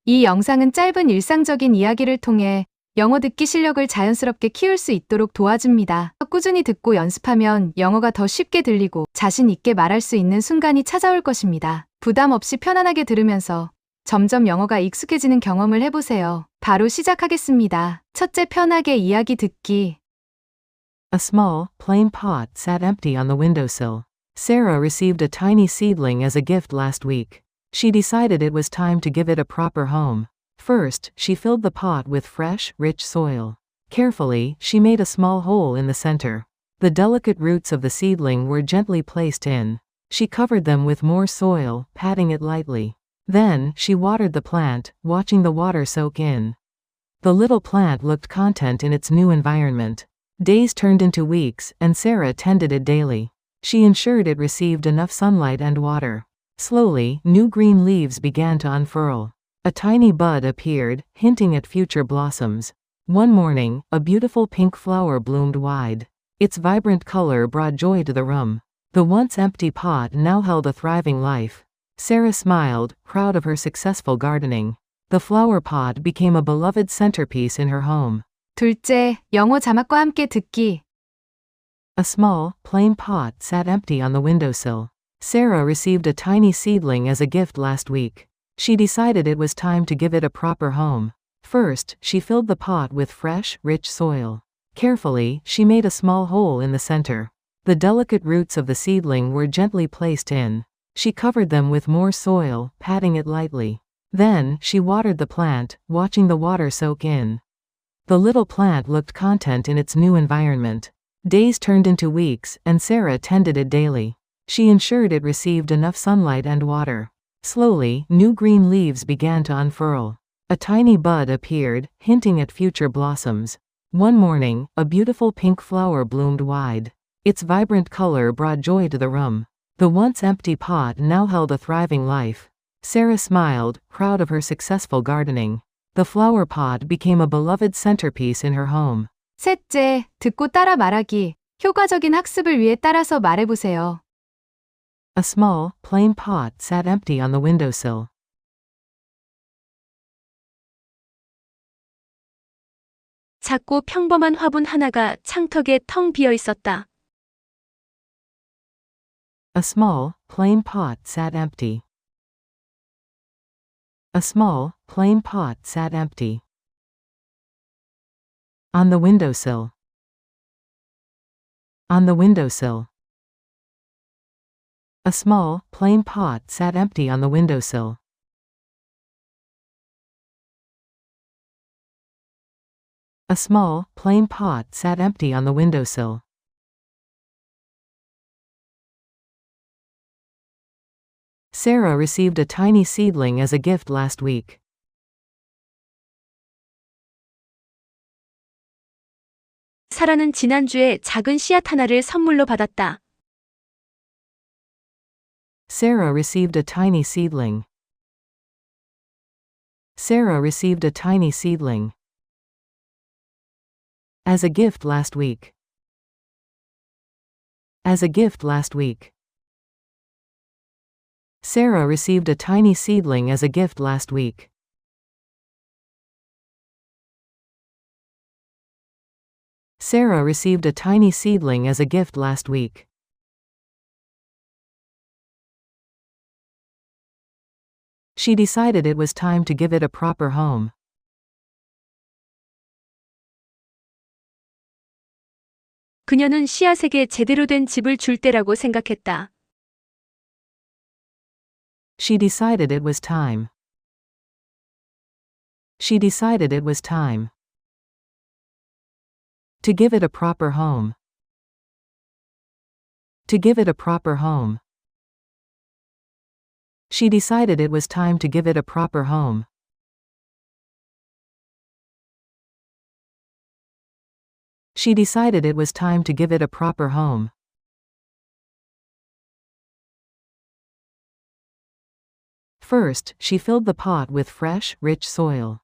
이 영상은 짧은 일상적인 이야기를 통해 영어 듣기 실력을 자연스럽게 키울 수 있도록 도와줍니다. 꾸준히 듣고 연습하면 영어가 더 쉽게 들리고 자신 있게 말할 수 있는 순간이 찾아올 것입니다. 부담 없이 편안하게 들으면서 점점 영어가 익숙해지는 경험을 해보세요. 바로 시작하겠습니다. 첫째, 편하게 이야기 듣기. A small, plain pot sat empty on the windowsill. Sarah received a tiny seedling as a gift last week. She decided it was time to give it a proper home. First, she filled the pot with fresh, rich soil. Carefully, she made a small hole in the center. The delicate roots of the seedling were gently placed in. She covered them with more soil, patting it lightly. Then, she watered the plant, watching the water soak in. The little plant looked content in its new environment. Days turned into weeks, and Sarah tended it daily. She ensured it received enough sunlight and water. Slowly, new green leaves began to unfurl. A tiny bud appeared, hinting at future blossoms. One morning, a beautiful pink flower bloomed wide. Its vibrant color brought joy to the room. The once empty pot now held a thriving life. Sarah smiled, proud of her successful gardening. The flower pot became a beloved centerpiece in her home. 둘째, 영어 자막과 함께 듣기. A small, plain pot sat empty on the windowsill. Sarah received a tiny seedling as a gift last week. She decided it was time to give it a proper home. First, she filled the pot with fresh, rich soil. Carefully, she made a small hole in the center. The delicate roots of the seedling were gently placed in. She covered them with more soil, patting it lightly. Then, she watered the plant, watching the water soak in. The little plant looked content in its new environment. Days turned into weeks, and Sarah tended it daily. She ensured it received enough sunlight and water. Slowly, new green leaves began to unfurl. A tiny bud appeared, hinting at future blossoms. One morning, a beautiful pink flower bloomed wide. Its vibrant color brought joy to the room. The once empty pot now held a thriving life. Sarah smiled, proud of her successful gardening. The flower pot became a beloved centerpiece in her home. 셋째, 듣고 따라 말하기. 효과적인 학습을 위해 따라서 말해보세요. A small, plain pot sat empty on the windowsill. 작고 평범한 화분 하나가 창턱에 텅 비어 있었다. A small, plain pot sat empty. A small, plain pot sat empty. On the windowsill. On the windowsill. A small, plain pot sat empty on the windowsill. A small, plain pot sat empty on the windowsill. Sarah received a tiny seedling as a gift last week. 사라는 지난주에 작은 씨앗 하나를 선물로 받았다. Sarah received a tiny seedling. Sarah received a tiny seedling as a gift last week. As a gift last week. Sarah received a tiny seedling as a gift last week. Sarah received a tiny seedling as a gift last week. She decided it was time to give it a proper home. 그녀는 씨앗에게 제대로 된 집을 줄 때라고 생각했다. She decided it was time. She decided it was time to give it a proper home. To give it a proper home. She decided it was time to give it a proper home. She decided it was time to give it a proper home. First, she filled the pot with fresh, rich soil.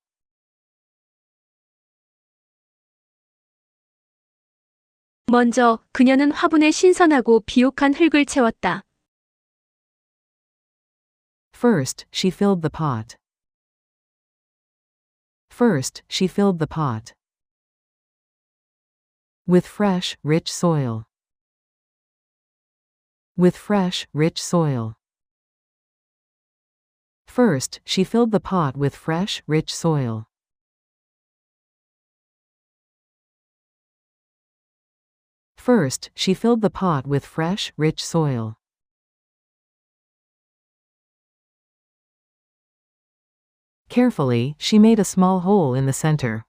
먼저 그녀는 화분에 신선하고 비옥한 흙을 채웠다. First, she filled the pot. First, she filled the pot with fresh, rich soil. With fresh, rich soil. First, she filled the pot with fresh, rich soil. First, she filled the pot with fresh, rich soil. Carefully, she made a small hole in the center.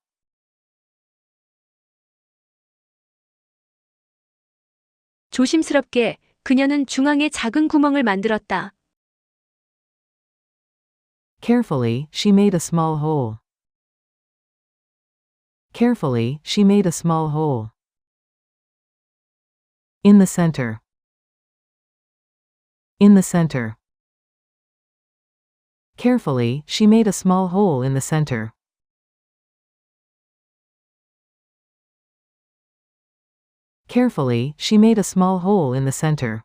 조심스럽게 그녀는 중앙에 작은 구멍을 만들었다. Carefully, she made a small hole. Carefully, she made a small hole. In the center. In the center. Carefully, she made a small hole in the center. Carefully, she made a small hole in the center.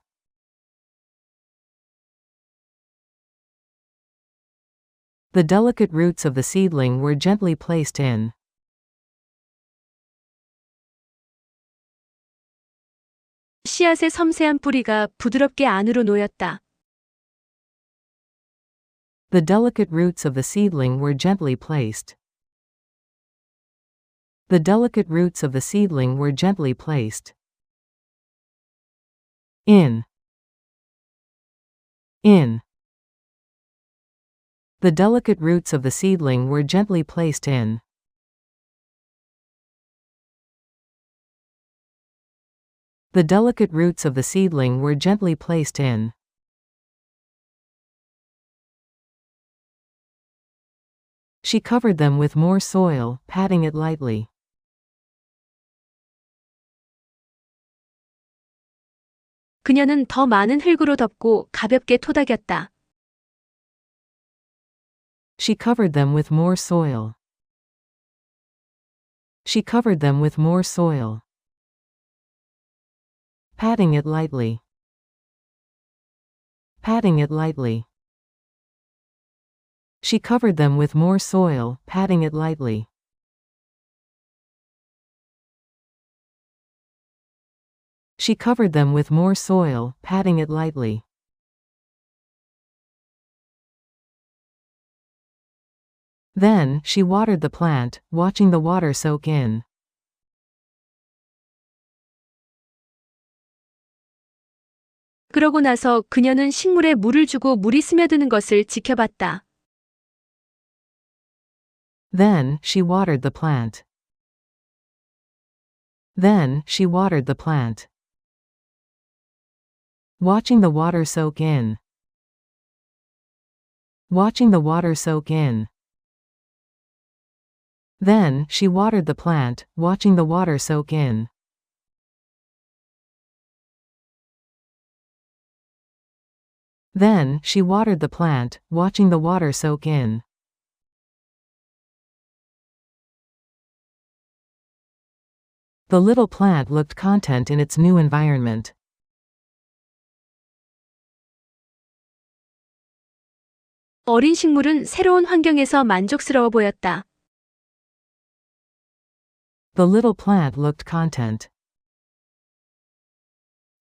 The delicate roots of the seedling were gently placed in. 씨앗의 섬세한 뿌리가 부드럽게 안으로 놓였다. The delicate roots of the seedling were gently placed. The delicate roots of the seedling were gently placed. In. In. The delicate roots of the seedling were gently placed in. The delicate roots of the seedling were gently placed in. She covered them with more soil, patting it lightly. 그녀는 더 많은 흙으로 덮고 가볍게 토닥였다. She covered them with more soil. She covered them with more soil. Patting it lightly. Patting it lightly. She covered them with more soil, patting it lightly. She covered them with more soil, patting it lightly. Then, she watered the plant, watching the water soak in. 그러고 나서 그녀는 식물에 물을 주고 물이 스며드는 것을 지켜봤다. Then, she watered the plant. Then, she watered the plant. Watching the water soak in. Watching the water soak in. Then, she watered the plant, watching the water soak in. Then, she watered the plant, watching the water soak in. The little plant looked content in its new environment. 어린 식물은 새로운 환경에서 만족스러워 보였다. The little plant looked content.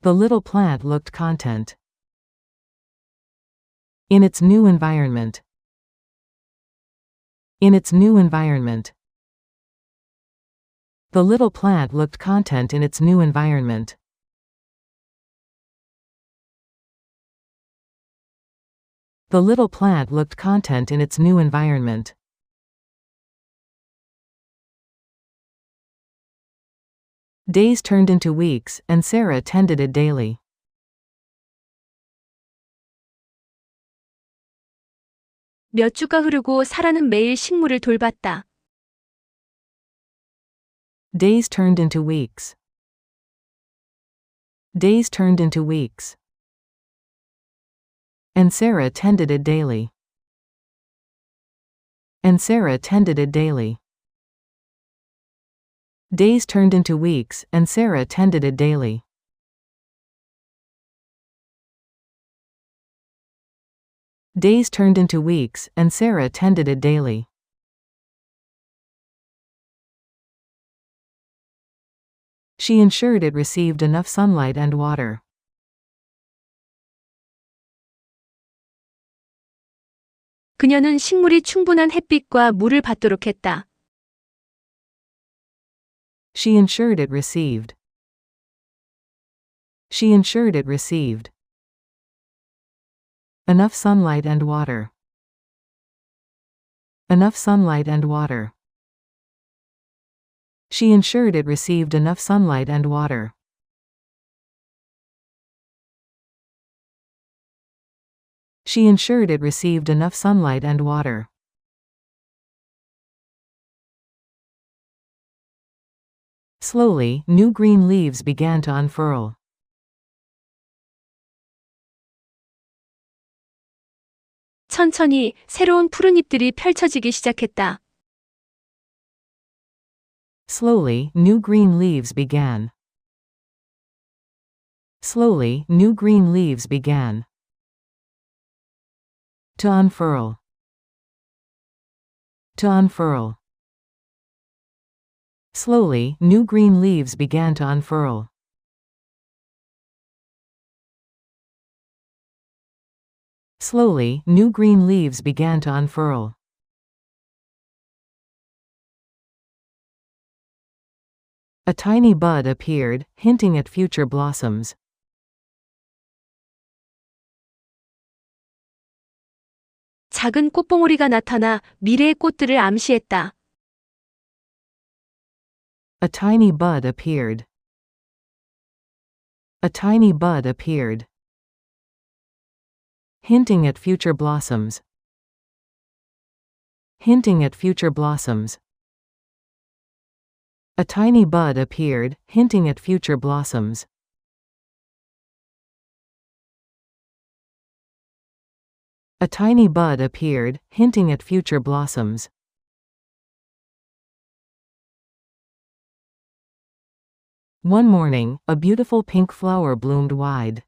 The little plant looked content. In its new environment. In its new environment. The little plant looked content in its new environment. The little plant looked content in its new environment. Days turned into weeks, and Sarah tended it daily. 몇 주가 흐르고 사라는 매일 식물을 돌봤다. Days turned into weeks. Days turned into weeks. And Sarah tended it daily. And Sarah tended it daily. Days turned into weeks, and Sarah tended it daily. Days turned into weeks, and Sarah tended it daily. She ensured it received enough sunlight and water. 그녀는 식물이 충분한 햇빛과 물을 받도록 했다. She ensured it received. She ensured it received enough sunlight and water. Enough sunlight and water. She ensured it received enough sunlight and water. She ensured it received enough sunlight and water. Slowly, new green leaves began to unfurl. 천천히 새로운 푸른 잎들이 펼쳐지기 시작했다. Slowly, new green leaves began. Slowly, new green leaves began to unfurl. To unfurl. Slowly, new green leaves began to unfurl. Slowly, new green leaves began to unfurl. A tiny bud appeared, hinting at future blossoms. 작은 꽃봉오리가 나타나 미래의 꽃들을 암시했다. A tiny bud appeared. A tiny bud appeared, hinting at future blossoms. Hinting at future blossoms. A tiny bud appeared, hinting at future blossoms. A tiny bud appeared, hinting at future blossoms. One morning, a beautiful pink flower bloomed wide.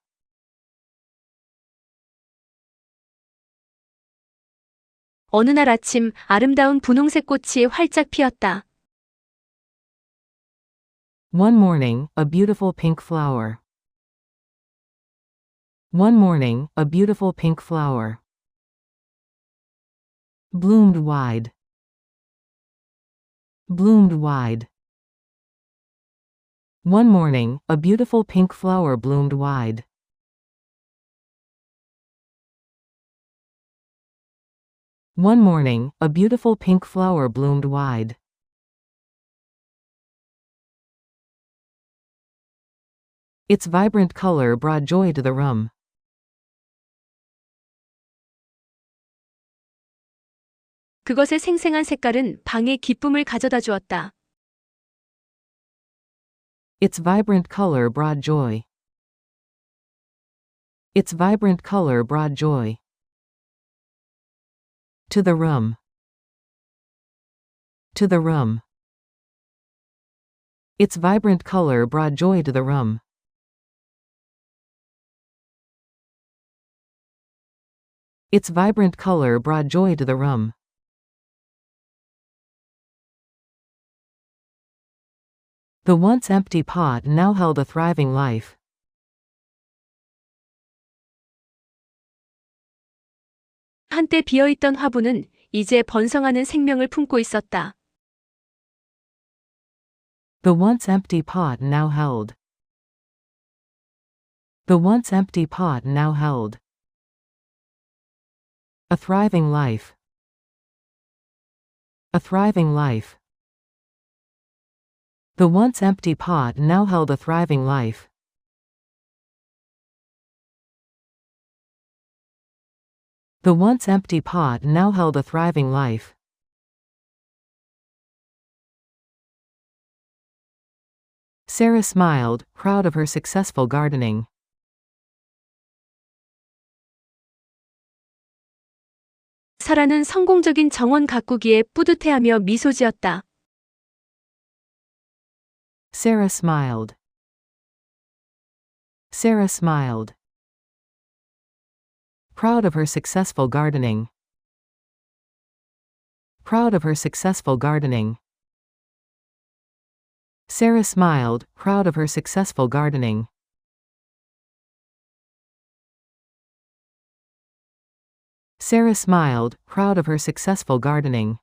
어느 날 아침 아름다운 분홍색 꽃이 활짝 피었다. One morning, a beautiful pink flower. One morning, a beautiful pink flower bloomed wide. Bloomed wide. One morning, a beautiful pink flower bloomed wide. One morning, a beautiful pink flower bloomed wide. Its vibrant color brought joy to the room. 그것의 생생한 색깔은 방에 기쁨을 가져다 주었다. Its vibrant color brought joy. Its vibrant color brought joy to the room. To the room. Its vibrant color brought joy to the room. Its vibrant color brought joy to the room. The once empty pot now held a thriving life. 한때 비어있던 화분은 이제 번성하는 생명을 품고 있었다. The once empty pot now held. The once empty pot now held a thriving life. A thriving life. The once empty pot now held a thriving life. The once empty pot now held a thriving life. Sarah smiled, proud of her successful gardening. 사라는 성공적인 정원 가꾸기에 뿌듯해하며 미소 지었다. Sarah smiled. Sarah smiled, proud of her successful gardening. Proud of her successful gardening. Sarah smiled, proud of her successful gardening. Sarah smiled, proud of her successful gardening.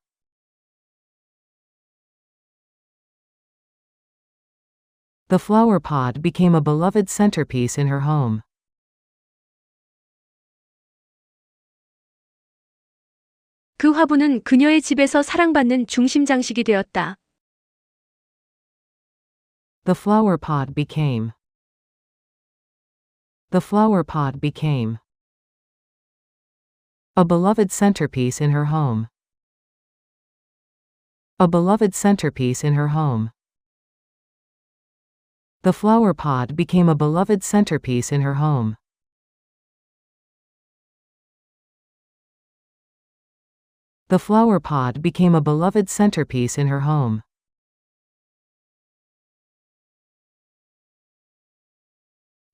The flower pot became a beloved centerpiece in her home. 그 화분은 그녀의 집에서 사랑받는 중심 장식이 되었다. The flower pot became. The flower pot became a beloved centerpiece in her home. A beloved centerpiece in her home. The flower pot became a beloved centerpiece in her home. The flower pot became a beloved centerpiece in her home.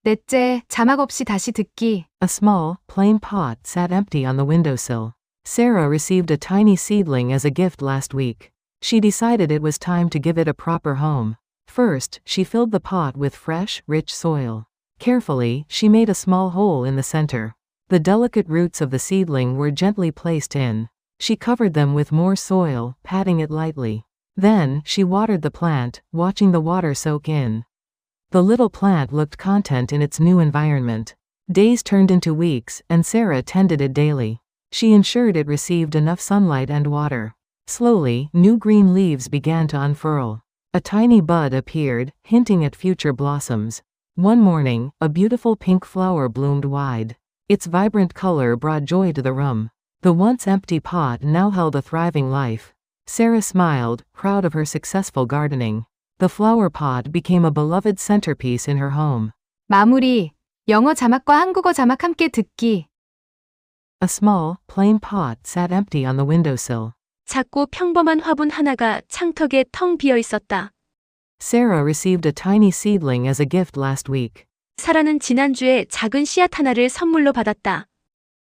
넷째, 자막 없이 다시 듣기. A small, plain pot sat empty on the windowsill. Sarah received a tiny seedling as a gift last week. She decided it was time to give it a proper home. First, she filled the pot with fresh, rich soil. Carefully, she made a small hole in the center. The delicate roots of the seedling were gently placed in. She covered them with more soil, patting it lightly. Then, she watered the plant, watching the water soak in. The little plant looked content in its new environment. Days turned into weeks, and Sarah tended it daily. She ensured it received enough sunlight and water. Slowly, new green leaves began to unfurl. A tiny bud appeared, hinting at future blossoms. One morning, a beautiful pink flower bloomed wide. Its vibrant color brought joy to the room. The once empty pot now held a thriving life. Sarah smiled, proud of her successful gardening. The flower pot became a beloved centerpiece in her home. 마무리. 영어 자막과 한국어 자막 함께 듣기. A small, plain pot sat empty on the windowsill. 작고 평범한 화분 하나가 창턱에 텅 비어 있었다. Sarah received a tiny seedling as a gift last week. 사라는 지난주에 작은 씨앗 하나를 선물로 받았다.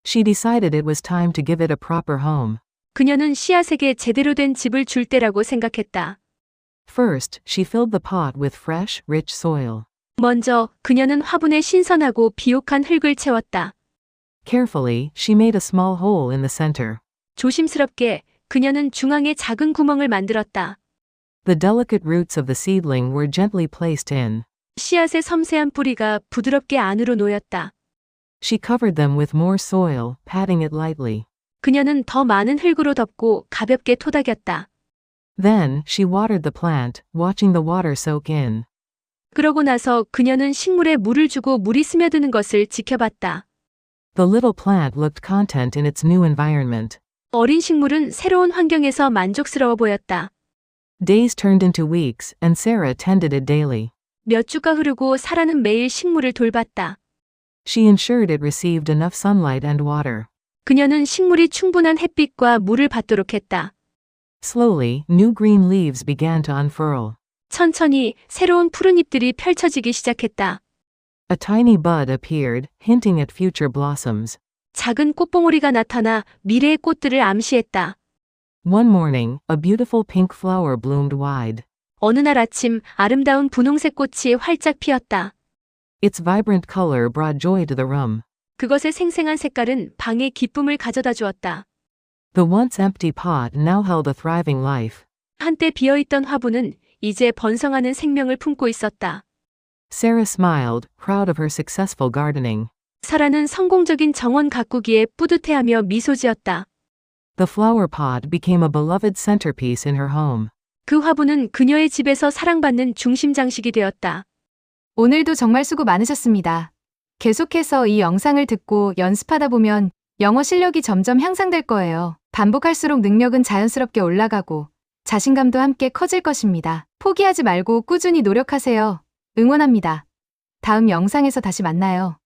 She decided it was time to give it a proper home. 그녀는 씨앗에게 제대로 된 집을 줄 때라고 생각했다. First, she filled the pot with fresh, rich soil. 먼저 그녀는 화분에 신선하고 비옥한 흙을 채웠다. Carefully, she made a small hole in the center. 조심스럽게 그녀는 중앙에 작은 구멍을 만들었다. The delicate roots of the seedling were gently placed in. 씨앗의 섬세한 뿌리가 부드럽게 안으로 놓였다. She covered them with more soil, patting it lightly. 그녀는 더 많은 흙으로 덮고 가볍게 토닥였다. Then, she watered the plant, watching the water soak in. 그러고 나서 그녀는 식물에 물을 주고 물이 스며드는 것을 지켜봤다. The little plant looked content in its new environment. 어린 식물은 새로운 환경에서 만족스러워 보였다. Days turned into weeks, and Sarah tended it daily. 몇 주가 흐르고 사라는 매일 식물을 돌봤다. She ensured it received enough sunlight and water. 그녀는 식물이 충분한 햇빛과 물을 받도록 했다. Slowly, new green leaves began to unfurl. 천천히 새로운 푸른 잎들이 펼쳐지기 시작했다. A tiny bud appeared, hinting at future blossoms. 작은 꽃봉오리가 나타나 미래의 꽃들을 암시했다. One morning, a beautiful pink flower bloomed wide. 어느 날 아침 아름다운 분홍색 꽃이 활짝 피었다. Its vibrant color brought joy to the room. 그것의 생생한 색깔은 방에 기쁨을 가져다 주었다. The once empty pot now held a thriving life. 한때 비어있던 화분은 이제 번성하는 생명을 품고 있었다. Sarah smiled, proud of her successful gardening. 사라는 성공적인 정원 가꾸기에 뿌듯해하며 미소 지었다. The flower pot became a beloved centerpiece in her home. 그 화분은 그녀의 집에서 사랑받는 중심 장식이 되었다. 오늘도 정말 수고 많으셨습니다. 계속해서 이 영상을 듣고 연습하다 보면 영어 실력이 점점 향상될 거예요. 반복할수록 능력은 자연스럽게 올라가고 자신감도 함께 커질 것입니다. 포기하지 말고 꾸준히 노력하세요. 응원합니다. 다음 영상에서 다시 만나요.